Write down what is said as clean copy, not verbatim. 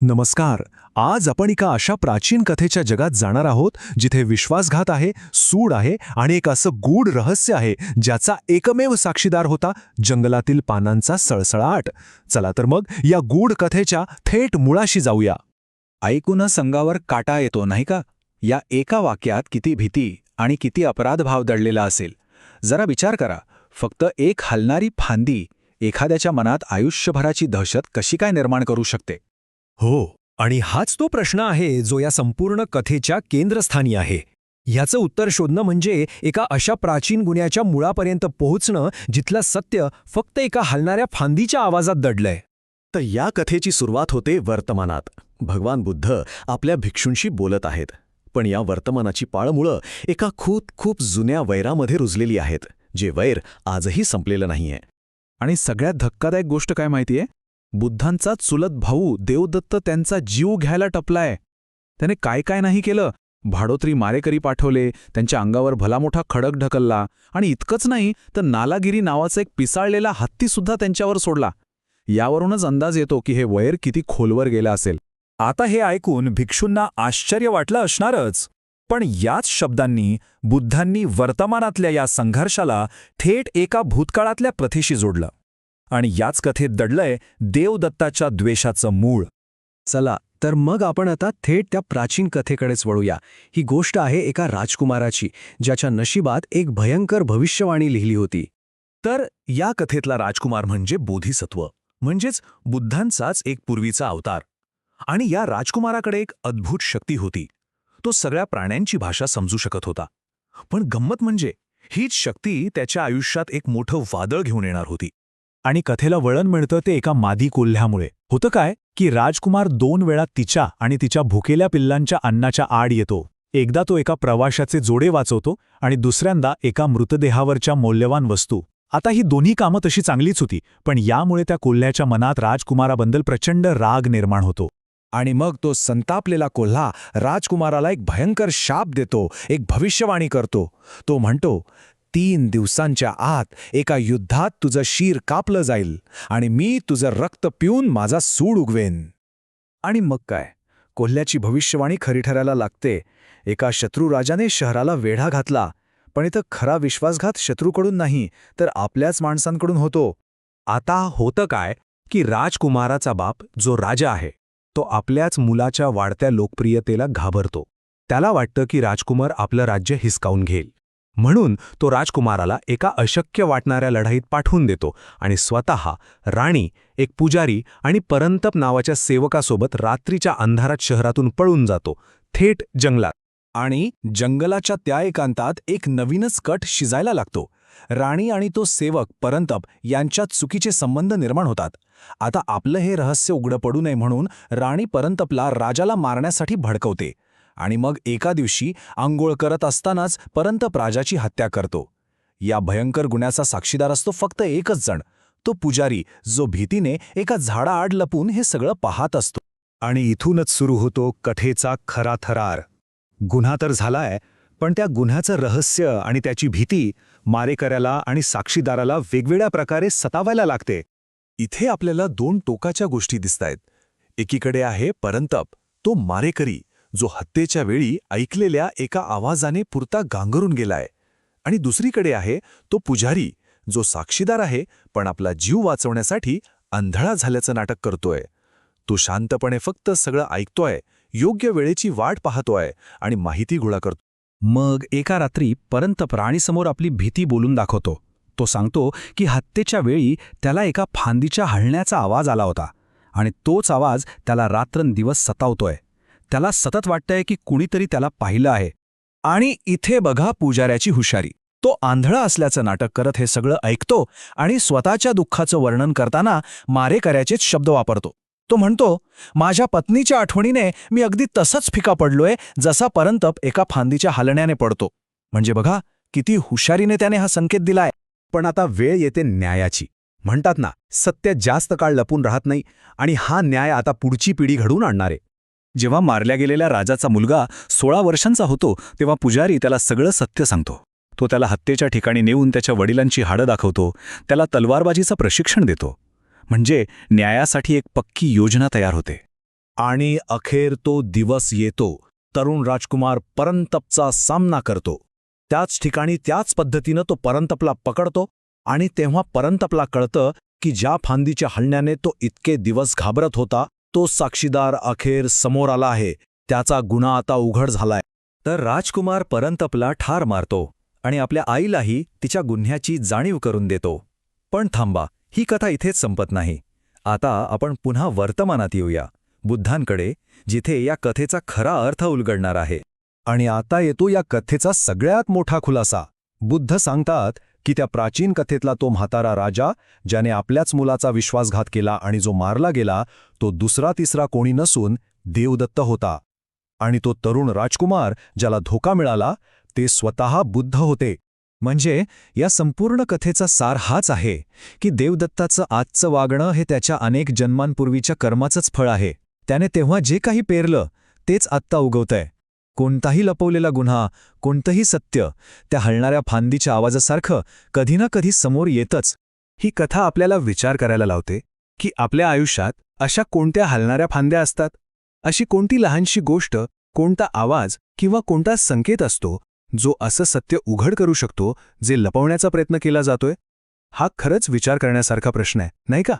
नमस्कार. आज आपण एका अशा प्राचीन कथेच्या जगात जाणार आहोत जिथे विश्वासघात आहे, सूड आहे आणि एक असं गूढ रहस्य आहे ज्याचा एकमेव साक्षीदार होता जंगलातील पानांचा सळसळाट. चला तर मग या गूढ कथेच्या थेट मुळाशी जाऊया. ऐकूनच अंगावर काटा येतो नाही का? या एका वाक्यात किती भीती आणि किती अपराधभाव दडलेला असेल. जरा विचार करा, फक्त एक हलणारी फांदी एखाद्याच्या मनात आयुष्यभराची दहशत कशी काय निर्माण करू शकते? हो, आणि हाच तो प्रश्न आहे जो या संपूर्ण कथेच्या केंद्रस्थानी आहे. ह्याचं उत्तर शोधणं म्हणजे एका अशा प्राचीन गुन्ह्याच्या मुळापर्यंत पोहोचणं जिथलं सत्य फक्त एका हलणाऱ्या फांदीच्या आवाजात दडलंय. तर या कथेची सुरुवात होते वर्तमानात. भगवान बुद्ध आपल्या भिक्षूंशी बोलत आहेत. पण या वर्तमानाची पाळमुळं एका खूप जुन्या वैरामध्ये रुजलेली आहेत, जे वैर आजही संपलेलं नाहीये. आणि सगळ्यात धक्कादायक गोष्ट काय माहितीये? बुद्धांचा चुलत भाऊ देवदत्त त्यांचा जीव घ्यायला टपलाय. त्याने काय नाही केलं. भाडोत्री मारेकरी पाठवले, त्यांच्या अंगावर भला मोठा खडक ढकलला आणि इतकंच नाही तर नालागिरी नावाचा एक पिसाळलेला हत्तीसुद्धा त्यांच्यावर सोडला. यावरूनच अंदाज येतो की हे वैर किती खोलवर गेलं असेल. आता हे ऐकून भिक्षूंना आश्चर्य वाटलं असणारच. पण याच शब्दांनी बुद्धांनी वर्तमानातल्या या संघर्षाला थेट एका भूतकाळातल्या प्रथेशी जोडलं. आणि याच कथेत दडलंय देवदत्ताच्या द्वेषाचं मूळ. चला तर मग आपण आता थेट त्या प्राचीन कथेकडेच वळूया. ही गोष्ट आहे एका राजकुमाराची, ज्याच्या नशिबात एक भयंकर भविष्यवाणी लिहिली होती. तर या कथेतला राजकुमार म्हणजे बोधिसत्व, म्हणजेच बुद्धांचाच एक पूर्वीचा अवतार. आणि या राजकुमाराकडे एक अद्भुत शक्ती होती. तो सगळ्या प्राण्यांची भाषा समजू शकत होता. पण गंमत म्हणजे हीच शक्ती त्याच्या आयुष्यात एक मोठं वादळ घेऊन येणार होती. आणि कथेला वळण मिळतं ते एका मादी कोल्ह्यामुळे. होतं काय की राजकुमार 2 वेळा तिच्या आणि तिच्या भुकेल्या पिल्लांच्या अन्नाच्या आड येतो. एकदा तो एका प्रवाशाचे जोडे वाचवतो आणि दुसऱ्यांदा एका मृतदेहावरच्या मौल्यवान वस्तू. आता ही दोन्ही कामं तशी चांगलीच होती, पण यामुळे त्या कोल्ह्याच्या मनात राजकुमाराबद्दल प्रचंड राग निर्माण होतो. आणि मग तो संतापलेला कोल्हा राजकुमाराला एक भयंकर शाप देतो, एक भविष्यवाणी करतो. तो म्हणतो, 3 दिवसांच्या आत एका युद्धात तुझं शीर कापलं जाईल आणि मी तुझं रक्त पिऊन माझा सूड उगवेन. आणि मग काय, कोल्ह्याची भविष्यवाणी खरी ठरायला लागते. एका शत्रुराजाने शहराला वेढा घातला, पण इथं खरा विश्वासघात शत्रूकडून नाही तर आपल्याच माणसांकडून होतो. आता होतं काय की राजकुमाराचा बाप जो राजा आहे तो आपल्याच मुलाच्या वाढत्या लोकप्रियतेला घाबरतो. त्याला वाटतं की राजकुमार आपलं राज्य हिसकावून घेईल. म्हणून तो राजकुमाराला एका अशक्य वाटणाऱ्या लढाईत पाठवून देतो आणि स्वतः राणी, एक पुजारी आणि परंतप नावाच्या सेवकासोबत रात्रीच्या अंधारात शहरातून पळून जातो, थेट जंगलात. आणि जंगलाच्या त्या एकांतात एक नवीनच कट शिजायला लागतो. राणी आणि तो सेवक परंतप यांच्यात चुकीचे संबंध निर्माण होतात. आता आपलं हे रहस्य उघडं पडू नये म्हणून राणी परंतपला राजाला मारण्यासाठी भडकवते. आणि मग एका दिवशी आंघोळ करत असतानाच परंतप राजाची हत्या करतो. या भयंकर गुन्ह्याचा साक्षीदार असतो फक्त एकच जण, तो पुजारी, जो भीतीने एका झाडाआड लपून हे सगळं पाहत असतो. आणि इथूनच सुरू होतो कथेचा खरा थरार. गुन्हा तर झालाय, पण त्या गुन्ह्याचं रहस्य आणि त्याची भीती मारेकऱ्याला आणि साक्षीदाराला वेगवेगळ्या प्रकारे सतावायला लागते. इथे आपल्याला 2 टोकाच्या गोष्टी दिसतायत. एकीकडे आहे परंतप, तो मारेकरी, जो हत्येच्या वेळी ऐकलेल्या एका आवाजाने पुरता गांगरून गेलाय. आणि दुसरीकडे आहे तो पुजारी, जो साक्षीदार आहे पण आपला जीव वाचवण्यासाठी आंधळा झाल्याचं नाटक करतोय. तो शांतपणे फक्त सगळं ऐकतोय, योग्य वेळेची वाट पाहतोय आणि माहिती गोळा करतो. मग एका रात्री परंतप राणीसमोर आपली भीती बोलून दाखवतो. तो सांगतो की हत्येच्या वेळी त्याला एका फांदीच्या हलण्याचा आवाज आला होता आणि तोच आवाज त्याला रात्रंदिवस सतावतोय. त्याला सतत वाटतंय की कुणीतरी त्याला पाहिलं आहे. आणि इथे बघा पुजाऱ्याची हुशारी. तो आंधळा असल्याचं नाटक करत हे सगळं ऐकतो आणि स्वतःच्या दुःखाचं वर्णन करताना मारेकऱ्याचेच शब्द वापरतो. तो म्हणतो, माझ्या पत्नीच्या आठवणीने मी अगदी तसंच फिका पडलोय जसा परंतप एका फांदीच्या हलण्याने पडतो. म्हणजे बघा किती हुशारीने त्याने हा संकेत दिलाय. पण आता वेळ येते न्यायाची. म्हणतात ना, सत्य जास्त काळ लपून राहत नाही आणि हा न्याय आता पुढची पिढी घडवून आणणार आहे. जेव्हा मारल्या गेलेल्या राजाचा मुलगा 16 वर्षांचा होतो तेव्हा पुजारी त्याला सगळं सत्य सांगतो. तो त्याला हत्येच्या ठिकाणी नेऊन त्याच्या वडिलांची हाडं दाखवतो, त्याला तलवारबाजीचं प्रशिक्षण देतो. म्हणजे न्यायासाठी एक पक्की योजना तयार होते. आणि अखेर तो दिवस येतो. तरुण राजकुमार परंतपचा सामना करतो. त्याच ठिकाणी त्याच पद्धतीनं तो परंतपला पकडतो आणि तेव्हा परंतपला कळतं की ज्या फांदीच्या हलण्याने तो इतके दिवस घाबरत होता, तो साक्षीदार अखेर समोर आला आहे. त्याचा गुन्हा आता उघड झालाय. तर राजकुमार परंतपला ठार मारतो आणि आपल्या आईलाही तिच्या गुन्ह्याची जाणीव करून देतो. पण थांबा, ही कथा इथेच संपत नाही. आता आपण पुन्हा वर्तमानात येऊया, बुद्धांकडे, जिथे या कथेचा खरा अर्थ उलगडणार आहे. आणि आता येतो या कथेचा सगळ्यात मोठा खुलासा. बुद्ध सांगतात की त्या प्राचीन कथेतला तो म्हातारा राजा, ज्याने आपल्याच मुलाचा विश्वासघात केला आणि जो मारला गेला, तो दुसरा तिसरा कोणी नसून देवदत्त होता. आणि तो तरुण राजकुमार ज्याला धोका मिळाला, ते स्वतः बुद्ध होते. म्हणजे या संपूर्ण कथेचा सार हाच आहे की देवदत्ताचं आजचं वागणं हे त्याच्या अनेक जन्मांपूर्वीच्या कर्माचंच फळ आहे. त्याने तेव्हा जे काही पेरलं तेच आत्ता उगवतंय. कोणताही लपवलेला गुन्हा, कोणतंही सत्य त्या हलणाऱ्या फांदीच्या आवाजासारखं कधी ना कधी समोर येतच. ही कथा आपल्याला विचार करायला लावते की आपल्या आयुष्यात अशा कोणत्या हलणाऱ्या फांद्या असतात, अशी कोणती लहानशी गोष्ट, कोणता आवाज किंवा कोणता संकेत असतो जो असं सत्य उघड करू शकतो जे लपवण्याचा प्रयत्न केला जातोय. हा खरंच विचार करण्यासारखा प्रश्न आहे, नाही का?